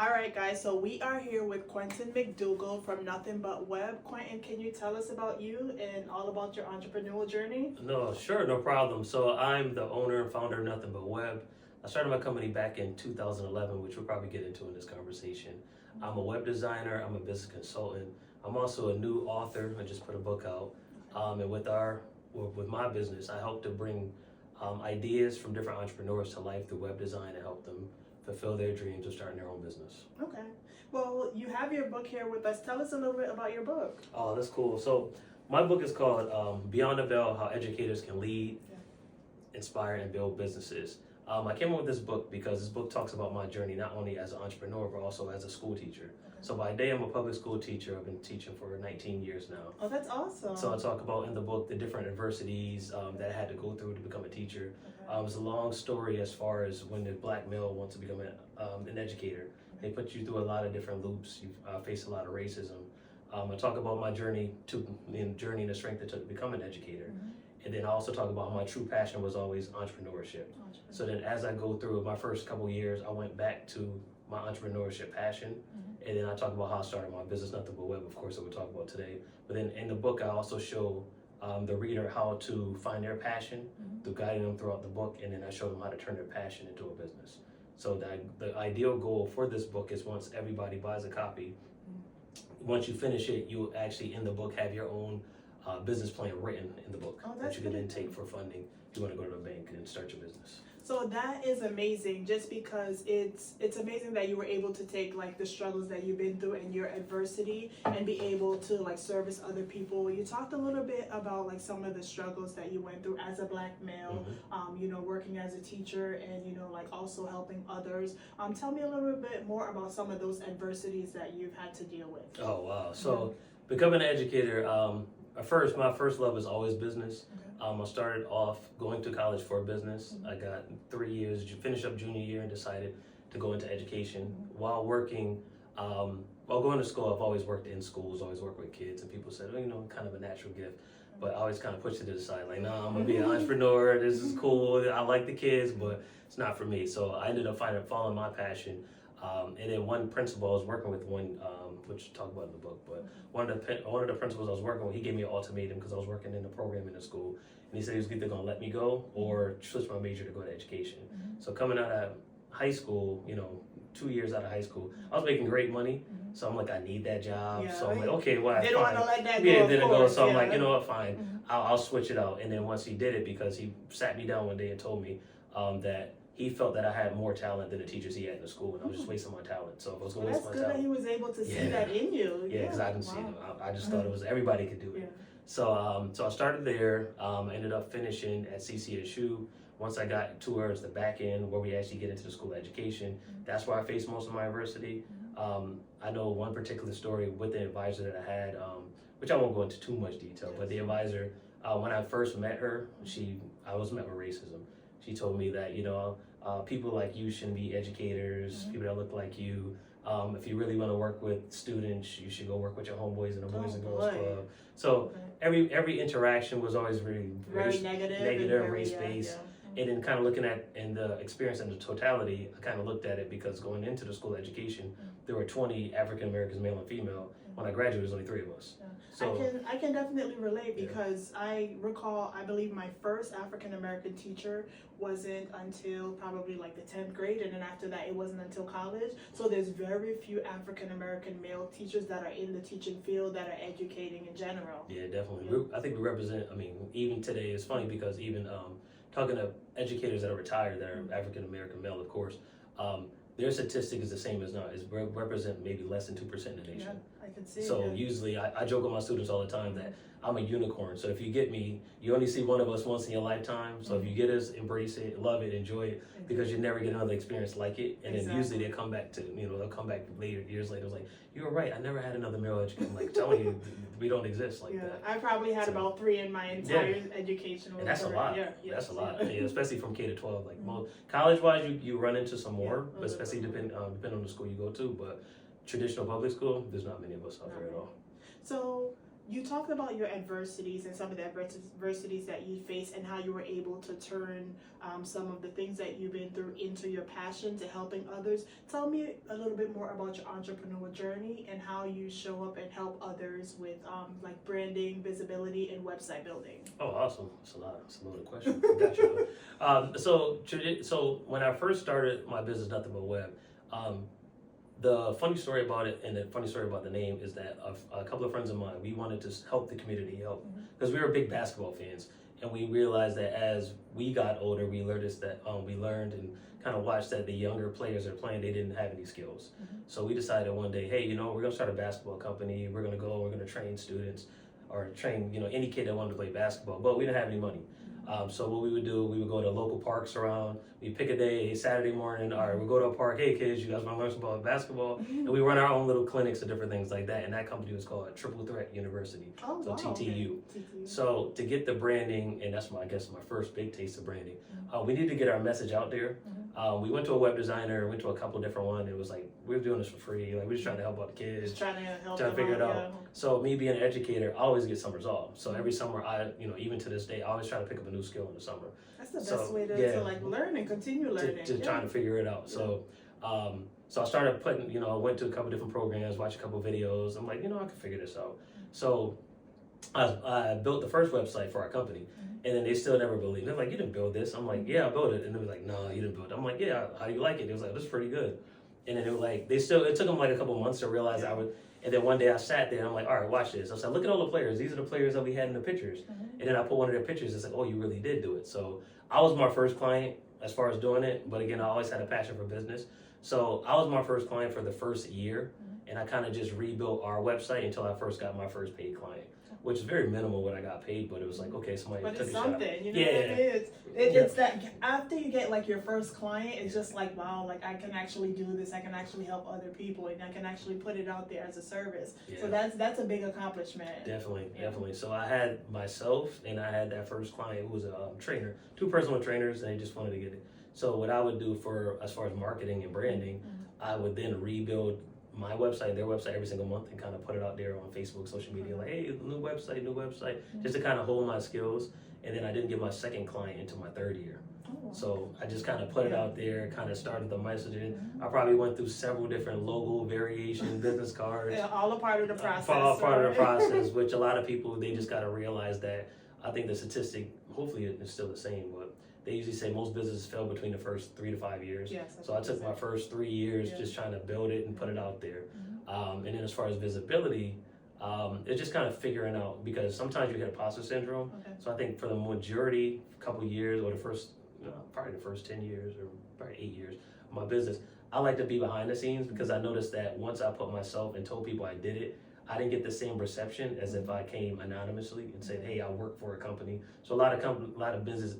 All right, guys, so we are here with Quentin McDougald from Nothing But Web. Quentin, can you tell us about you and all about your entrepreneurial journey? No, sure, no problem. So I'm the owner and founder of Nothing But Web. I started my company back in 2011, which we'll probably get into in this conversation. I'm a web designer. I'm a business consultant. I'm also a new author. I just put a book out. And with my business, I help to bring ideas from different entrepreneurs to life through web design and help them fulfill their dreams of starting their own business. Okay. Well, you have your book here with us. Tell us a little bit about your book. Oh, that's cool. So my book is called Beyond the Veil: How Educators Can Lead, Inspire, and Build Businesses. I came up with this book because this book talks about my journey, not only as an entrepreneur, but also as a school teacher. Okay. So by day, I'm a public school teacher. I've been teaching for 19 years now. Oh, that's awesome. So I talk about in the book the different adversities that I had to go through to become a teacher. Okay. It's a long story as far as when the black male wants to become an educator. Okay. They put you through a lot of different loops. You face a lot of racism. I talk about my journey and the strength it took to become an educator. Mm-hmm. And then I also talk about how my true passion was always entrepreneurship. So then as I go through my first couple years, I went back to my entrepreneurship passion. Mm-hmm. And then I talk about how I started my business, Nothing But Web, of course, that we'll talk about today. But then in the book, I also show the reader how to find their passion through guiding them throughout the book. And then I show them how to turn their passion into a business. So the ideal goal for this book is once everybody buys a copy, once you finish it, you actually in the book have your own business plan written in the book that you can then take for funding if you want to go to a bank and start your business. So that is amazing, just because it's amazing that you were able to take like the struggles that you've been through and your adversity and be able to like service other people. You talked a little bit about like some of the struggles that you went through as a black male, working as a teacher and, like also helping others. Tell me a little bit more about some of those adversities that you've had to deal with. Oh, wow. So becoming an educator, my first love is always business. Okay. I started off going to college for business. I got 3 years, finished up junior year and decided to go into education. While working, while going to school, I've always worked in schools, always worked with kids, and people said, kind of a natural gift. But I always kind of pushed it to the side, like, no, I'm gonna be an entrepreneur, this is cool, I like the kids, but it's not for me. So I ended up following my passion. And then one principal I was working with, which I talk about in the book, but one of the principals I was working with, he gave me an ultimatum because I was working in a program in the school, and he said he was either going to let me go or switch my major to go to education. So coming out of high school, 2 years out of high school, I was making great money. So I'm like, I need that job. So I'm like, okay, well, they don't want to let that go. Yeah, it didn't go. So I'm like, you know what, fine, I'll switch it out. And then once he did it, because he sat me down one day and told me that he felt that I had more talent than the teachers he had in the school, and I was just wasting my talent. So if I was going to waste my talent. That's good that he was able to see that in you. Yeah, because I didn't see it. I just thought it was everybody could do it. Yeah. So I started there. I ended up finishing at CCSU. Once I got towards the back end where we actually get into the school of education, that's where I faced most of my adversity. I know one particular story with the advisor that I had, which I won't go into too much detail, but the advisor, when I first met her, I was met with racism. She told me that, people like you shouldn't be educators, people that look like you. If you really want to work with students, you should go work with your homeboys in the Boys and Girls Club. So every interaction was always very negative, race-based. And then kind of looking at in the experience in the totality, I kind of looked at it because going into the school of education, there were 20 African Americans, male and female. When I graduated, there was only 3 of us. So I can definitely relate because I recall, I believe my first African American teacher wasn't until probably like the 10th grade, and then after that it wasn't until college. So there's very few African American male teachers that are in the teaching field that are educating in general. Yeah, definitely. I think we represent, even today, it's funny because even talking to educators that are retired that are African American male, of course, their statistic is the same as now. It's represent maybe less than 2% in the nation. Yeah, I can see. So usually I joke with my students all the time that I'm a unicorn. So if you get me, you only see one of us once in your lifetime. So if you get us, embrace it, love it, enjoy it, because you never get another experience like it. And then usually they'll come back years later. It's like, you were right, I never had another male educator. I'm like, telling you, we don't exist like that. I probably had about 3 in my entire educational and that's career. A lot. That's a lot. Especially from K to 12. Like college-wise, you run into some more, but especially depending on the school you go to. But traditional public school, there's not many of us out there at all. So you talked about your adversities and some of the adversities that you faced and how you were able to turn some of the things that you've been through into your passion to helping others. Tell me a little bit more about your entrepreneurial journey and how you show up and help others with like branding, visibility, and website building. Oh, awesome. It's a loaded question. Got you. So when I first started my business, Nothing But Web, the funny story about it and the funny story about the name is that a couple of friends of mine, we wanted to help the community, because we were big basketball fans, and we realized that as we got older, we learned and kind of watched that the younger players that are playing, they didn't have any skills. So we decided one day, hey, we're gonna start a basketball company. We're gonna train students or train any kid that wanted to play basketball, but we didn't have any money. So what we would do, we would go to local parks around. We pick a day, Saturday morning. All right, we'll go to a park. Hey kids, you guys want to learn some about basketball? And we run our own little clinics and different things like that. And that company was called Triple Threat University, so wow, TTU. okay. So to get the branding, and that's my first big taste of branding. We need to get our message out there. We went to a web designer, went to a couple different ones. It was like, we were doing this for free. Like, we're just trying to help out the kids. Just trying to help trying to figure it out. Yeah. So me being an educator, I always get summers off. So every summer, even to this day, I always try to pick up a new skill in the summer. That's the best way to like learn and continue learning. To trying to figure it out. So so I started putting, went to a couple different programs, watched a couple videos. I'm like, I can figure this out. So I built the first website for our company. And then they still never believed. They're like, you didn't build this. I'm like, yeah, I built it. And they were like, no, you didn't build it. I'm like, yeah, how do you like it? They was like, this is pretty good. And then it was like, it took them like a couple months to realize I would. And then one day I sat there and I'm like, all right, watch this. I said, look at all the players. These are the players that we had in the pictures. And then I put one of their pictures. It's like, oh, you really did do it. So I was my first client as far as doing it. But again, I always had a passion for business. So I was my first client for the first year. And I kind of just rebuilt our website until I first got my first paid client, which is very minimal what I got paid, but it was like, okay, somebody took a shot. But it's something, what I mean? It's that after you get like your first client, it's just like, wow, like I can actually do this, I can actually help other people, and I can actually put it out there as a service. Yeah. So that's a big accomplishment. Definitely. So I had myself, and I had that first client who was a trainer, 2 personal trainers, and they just wanted to get it. So what I would do as far as marketing and branding, I would then rebuild my website, their website every single month and kind of put it out there on Facebook, social media, like, hey, new website, just to kind of hold my skills. And then I didn't get my second client until my 3rd year. So I just kind of put it out there, kind of started the messaging. I probably went through several different logo variations, business cards. Yeah, all a part of the process. All part of the process, which a lot of people, they just got to realize that. I think the statistic, hopefully it's still the same, but they usually say most businesses fail between the first 3 to 5 years. Yes, so I took my first 3 years just trying to build it and put it out there. And then as far as visibility, it's just kind of figuring out, because sometimes you hit imposter syndrome. So I think for the majority, couple years, or probably the first 10 years or probably 8 years of my business, I like to be behind the scenes, because I noticed that once I put myself and told people I did it, I didn't get the same reception as if I came anonymously and said, hey, I work for a company. So a lot of business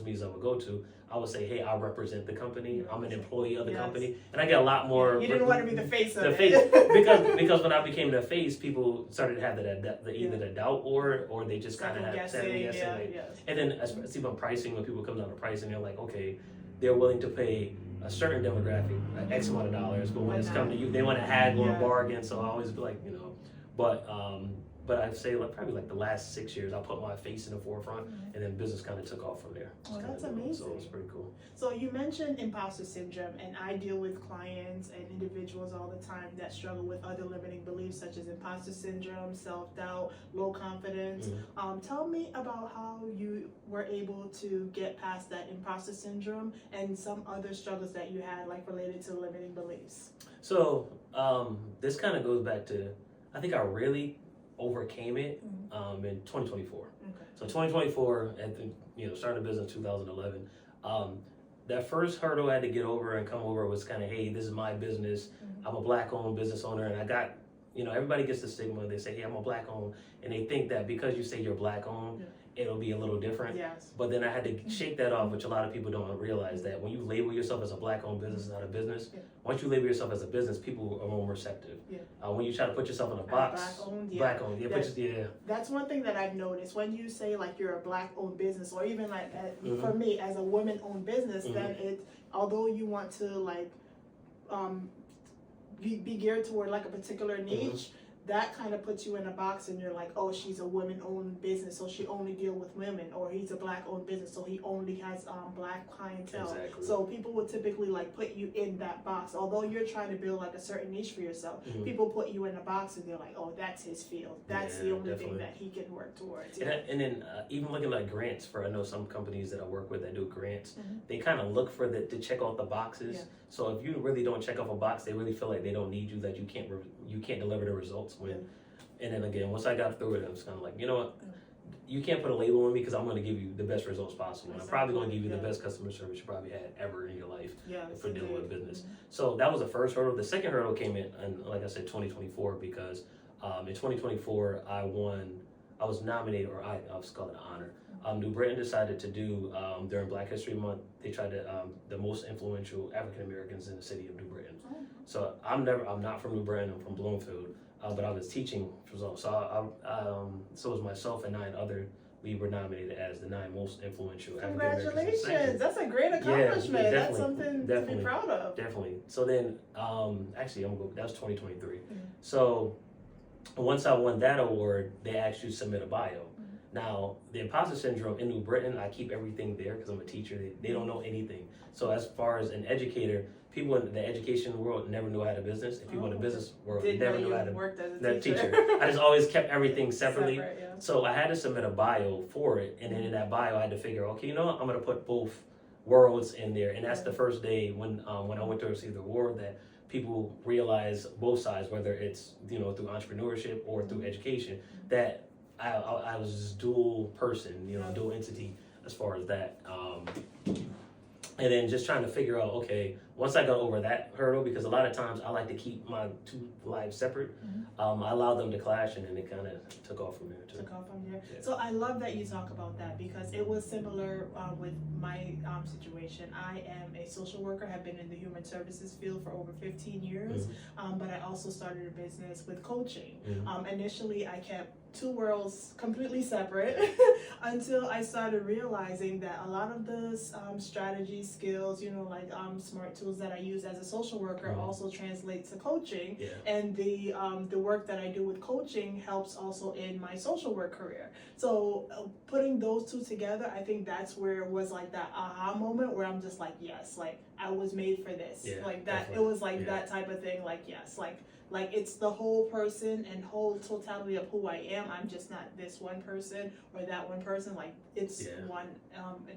meetings I would go to, I would say, hey, I represent the company. I'm an employee of the company. And I get a lot more. You didn't want to be the face of it. because when I became the face, people started to have either the doubt or they just kind of have second guessing. And then especially when pricing, when people come down to pricing, they're like, okay, they're willing to pay a certain demographic, X amount of dollars, but when it's come to you, they want to haggle or bargain. So I always be like, but I'd say probably like the last 6 years, I put my face in the forefront, and then business kind of took off from there. Oh, that's amazing. So it's pretty cool. So you mentioned imposter syndrome, and I deal with clients and individuals all the time that struggle with other limiting beliefs such as imposter syndrome, self-doubt, low confidence. Tell me about how you were able to get past that imposter syndrome and some other struggles that you had, like related to limiting beliefs. So this kind of goes back to, I think I really overcame it in 2024. So 2024, starting a business in 2011, that first hurdle I had to get over and come over was kind of, hey, this is my business. I'm a Black-owned business owner, and I got, everybody gets the stigma. They say, hey, I'm a Black-owned, and they think that because you say you're Black-owned, it'll be a little different. Yes. But then I had to shake that off, which a lot of people don't realize, that when you label yourself as a Black-owned business, not a business, once you label yourself as a business, people are more receptive. When you try to put yourself in a box, Black-owned, That's one thing that I've noticed. When you say like you're a Black-owned business, or even like for me as a woman-owned business, then although you want to like be geared toward like a particular niche, that kind of puts you in a box, and you're like, oh, she's a women-owned business, so she only deal with women, or he's a black-owned business, so he only has black clientele. Exactly. So people would typically like put you in that box, although you're trying to build like a certain niche for yourself. People put you in a box, and they're like, oh, that's his field. That's the only thing that he can work towards. Yeah. And then even looking at grants, for I know some companies that I work with that do grants, they kind of look for to check off the boxes. Yeah. So if you really don't check off a box, they really feel like they don't need you, that you can't deliver the results. And then again, once I got through it, I was kind of like, you know what, you can't put a label on me, because I'm going to give you the best results possible. And I'm probably going to give you the best customer service you probably had ever in your life for dealing with business. So that was the first hurdle. The second hurdle came in, and like I said, 2024, because in 2024 I was nominated, or I was called an honor. New Britain decided to do during Black History Month. They tried to the most influential African Americans in the city of New Britain. So I'm not from New Britain. I'm from Bloomfield, but I was teaching. So it was myself and 9 other. We were nominated as the 9 most influential African Americans. Congratulations! That's a great accomplishment. Yeah, that's something to be proud of. Definitely. So then, actually, that was 2023. So once I won that award, they asked you to submit a bio. Now, the imposter syndrome in New Britain, I keep everything there because I'm a teacher. They don't know anything. So as far as an educator, people in the education world never knew I had a business, and people in the business world never knew I had a teacher. I just always kept everything separately. So I had to submit a bio for it, and then in that bio, I had to figure, okay, you know what, I'm going to put both worlds in there. And that's the first day when I went to receive the award, that people realize both sides, whether it's through entrepreneurship or through education, that I was this dual person, dual entity as far as that. And then just trying to figure out, okay, once I got over that hurdle, because a lot of times I like to keep my 2 lives separate, I allowed them to clash, and then it kind of took off from there too. Yeah. So I love that you talk about that, because it was similar with my situation. I am a social worker, have been in the human services field for over 15 years, but I also started a business with coaching. Initially, I kept 2 worlds completely separate until I started realizing that a lot of the strategy skills, like smart tools that I use as a social worker also translates to coaching, and the work that I do with coaching helps also in my social work career. So putting those 2 together, I think that's where it was like that aha moment, where I'm just like, yes, like I was made for this, like that. Definitely. It was like that type of thing, like yes, like it's the whole person and whole totality of who I am. I'm just not this one person or that one person. Like it's one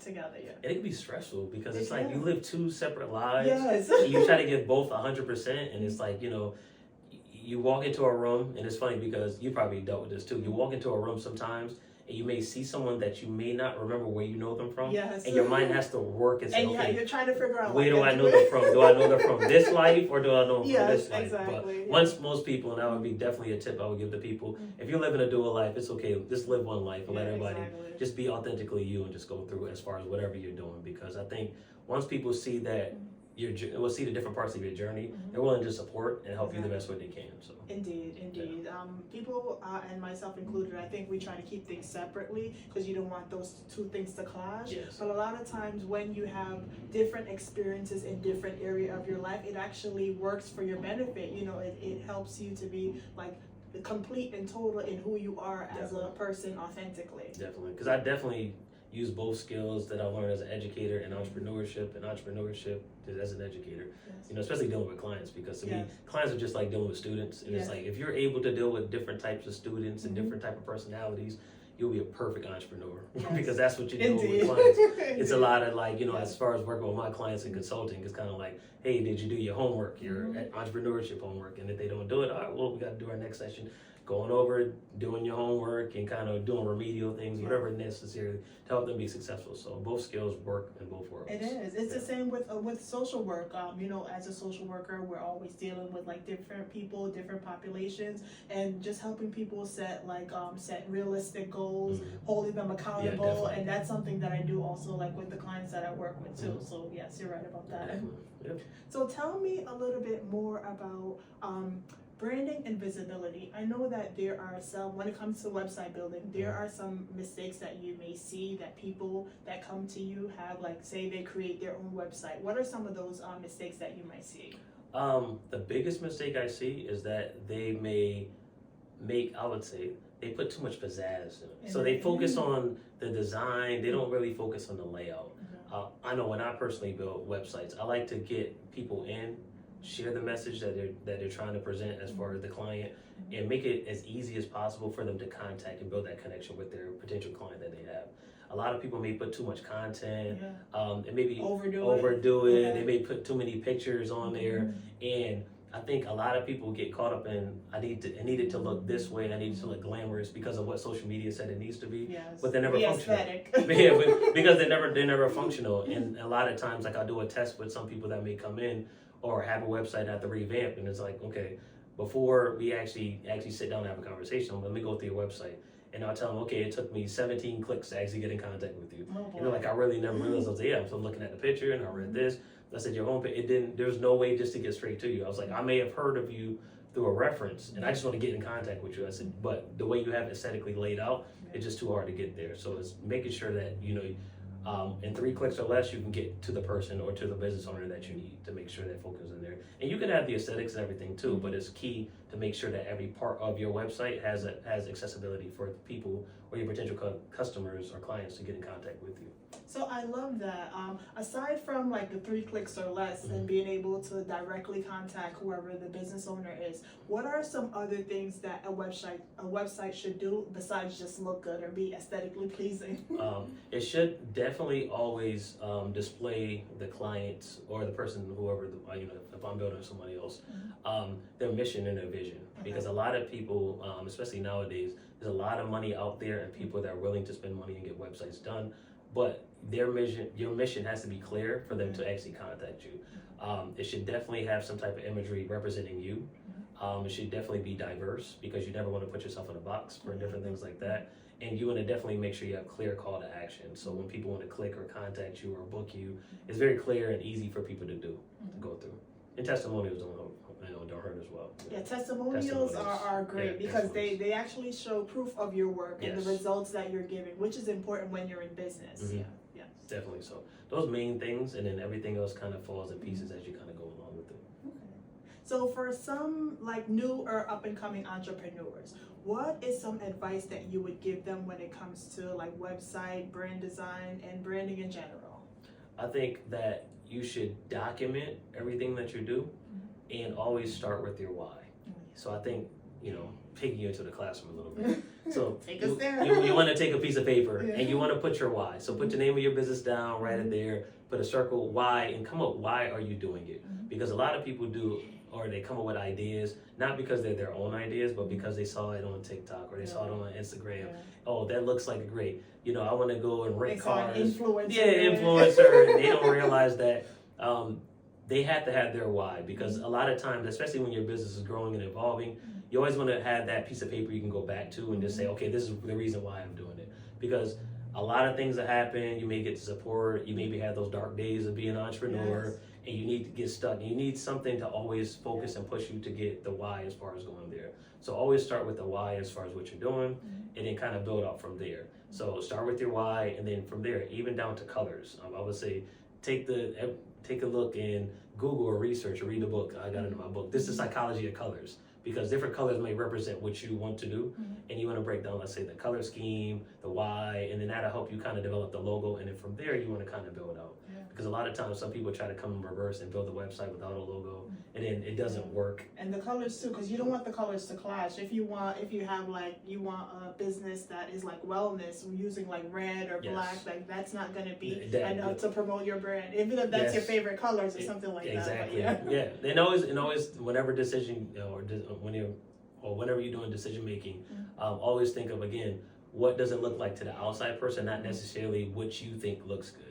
together. Yeah. And it can be stressful, because it's like you live 2 separate lives. Yes. And you try to give both 100%, and it's like, you walk into a room, and it's funny because you probably dealt with this too. You walk into a room sometimes, and you may see someone that you may not remember where you know them from. Yes. And your mind has to work and say, okay, you're trying to figure out, where do I know them from? Do I know them from this life, or do I know them from this life? Exactly. But most people, and that would be definitely a tip I would give to people, if you're living a dual life, it's okay. Just live one life and let everybody just be authentically you, and just go through as far as whatever you're doing. Because I think once people see that, we'll see the different parts of your journey, they're willing to support and help you the best way they can. So Indeed. People, and myself included, I think we try to keep things separately, because you don't want those 2 things to clash. But a lot of times when you have different experiences in different area of your life, it actually works for your benefit. It helps you to be like complete and total in who you are as a person authentically. Definitely, because I definitely use both skills that I learned as an educator and entrepreneurship as an educator. Especially dealing with clients, because to me, clients are just like dealing with students, and it's like, if you're able to deal with different types of students and different type of personalities, you'll be a perfect entrepreneur, because that's what you're doing with clients. It's a lot of like, as far as working with my clients in consulting, it's kind of like, hey, did you do your homework, your entrepreneurship homework? And if they don't do it, all right, well, we got to do our next session, going over, doing your homework, and kind of doing remedial things, whatever necessary to help them be successful. So both skills work in both worlds. It is. It's the same with social work. As a social worker, we're always dealing with like different people, different populations, and just helping people set realistic goals, holding them accountable, and that's something that I do also like with the clients that I work with too. So yes, you're right about that. So tell me a little bit more about branding and visibility. I know that there are some, when it comes to website building, there are some mistakes that you may see that people that come to you have, like say they create their own website. What are some of those mistakes that you might see? The biggest mistake I see is that they may I would say, they put too much pizzazz in it. So they focus on the design. They don't really focus on the layout. I know when I personally build websites, I like to get people in, share the message that they're trying to present as far as the client, and make it as easy as possible for them to contact and build that connection with their potential client that they have. A lot of people may put too much content, and maybe overdo it. They may put too many pictures on there, and I think a lot of people get caught up in I need it to look this way, I need it to look glamorous because of what social media said it needs to be, but they're never functional. Because they're never functional. And a lot of times, like, I'll do a test with some people that may come in or have a website and have to revamp, and it's like, okay, before we actually sit down and have a conversation, let me go through your website. And I'll tell them, okay, it took me 17 clicks to actually get in contact with you. You know, like, I really never realized. I was like, so I'm looking at the picture and I read this. I said, your homepage, there was no way just to get straight to you. I was like, I may have heard of you through a reference and I just want to get in contact with you. I said, but the way you have it aesthetically laid out, it's just too hard to get there. So it's making sure that, you know, in 3 clicks or less, you can get to the person or to the business owner that you need to make sure that focus in there. And you can have the aesthetics and everything too, but it's key to make sure that every part of your website has accessibility for people or your potential customers or clients to get in contact with you. So I love that. Aside from like the 3 clicks or less and being able to directly contact whoever the business owner is, what are some other things that a website should do besides just look good or be aesthetically pleasing? It should definitely always display the clients or the person, whoever, if I'm building somebody else, their mission and their vision. Because a lot of people, especially nowadays, there's a lot of money out there and people that are willing to spend money and get websites done. But your mission has to be clear for them to actually contact you. It should definitely have some type of imagery representing you. It should definitely be diverse because you never want to put yourself in a box for different things like that. And you want to definitely make sure you have clear call to action. So when people want to click or contact you or book you, it's very clear and easy for people to go through. And testimonials don't hurt as well. Yeah, testimonials are great because they actually show proof of your work and the results that you're giving, which is important when you're in business. Yeah. Definitely so. Those main things, and then everything else kind of falls in pieces as you kind of go along with it. Okay. So for some like new or up and coming entrepreneurs, what is some advice that you would give them when it comes to like website, brand design, and branding in general? I think that you should document everything that you do and always start with your why. So I think, taking you into the classroom a little bit. So you want to take a piece of paper and you want to put your why. So put the name of your business down, write it there, put a circle why, and come up why are you doing it? Because a lot of people do, or they come up with ideas, not because they're their own ideas, but because they saw it on TikTok or they saw it on Instagram. Oh, that looks like great. I want to go and rent cars. Influencer. Yeah, influencer. And they don't realize that they have to have their why, because a lot of times, especially when your business is growing and evolving, you always want to have that piece of paper you can go back to and just say, okay, this is the reason why I'm doing it. Because a lot of things that happen, you may get support, you maybe have those dark days of being an entrepreneur, and you need to get stuck. You need something to always focus and push you to get the why as far as going there. So always start with the why as far as what you're doing, and then kind of build up from there. So start with your why, and then from there, even down to colors. I would say take a look in Google or research or read a book. I got it in my book. This is Psychology of Colors, because different colors may represent what you want to do, and you want to break down, let's say, the color scheme, the why, and then that'll help you kind of develop the logo, and then from there you want to kind of build out. Because a lot of times some people try to come in reverse and build a website without a logo, and then it doesn't work. And the colors too, because you don't want the colors to clash. If you want a business that is like wellness, using like red or black, like that's not going to be enough to promote your brand, even if that's your favorite colors or something like that. Exactly. And always, whenever decision whenever you're doing decision making, always think of, again, what does it look like to the outside person, not necessarily what you think looks good.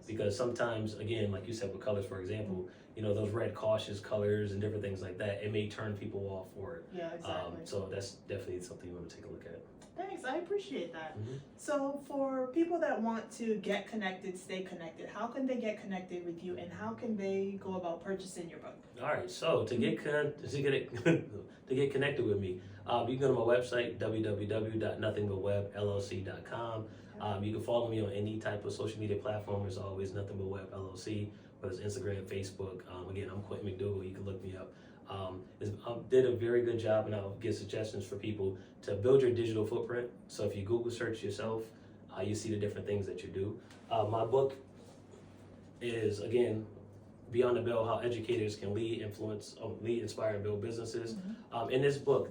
Because sometimes, again, like you said with colors, for example, those red cautious colors and different things like that, it may turn people off for it. Yeah, exactly. So that's definitely something you want to take a look at. Thanks, I appreciate that. So for people that want to get connected, stay connected, how can they get connected with you, and how can they go about purchasing your book? All right, so to get connected with me, you can go to my website, www.nothingbutwebllc.com. You can follow me on any type of social media platform. It's always Nothing But Web LLC, whether it's Instagram, Facebook. Again, I'm Quentin McDougald. You can look me up. did a very good job, and I'll give suggestions for people to build your digital footprint. So if you Google search yourself, you see the different things that you do. My book is, again, Beyond the Bell: How Educators Can Lead, Inspire, and Build Businesses. In this book,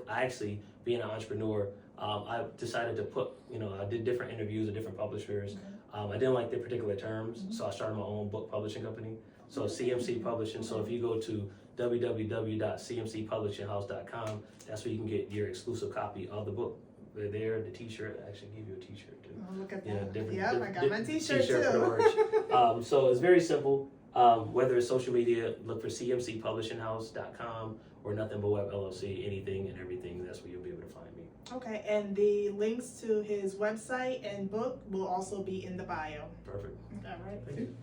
I actually, being an entrepreneur, I decided to put, I did different interviews with different publishers. I didn't like their particular terms, so I started my own book publishing company. So CMC Publishing. So if you go to www.cmcpublishinghouse.com, that's where you can get your exclusive copy of the book. They're there. The T-shirt, I actually give you a T-shirt too. Oh, look at Yeah, that. I got my T-shirt for the too. merch. So it's very simple. Whether it's social media, look for cmcpublishinghouse.com or Nothing But Web LLC, anything and everything. That's where you'll be able to find me. Okay, and the links to his website and book will also be in the bio. Perfect. All right. Thank you.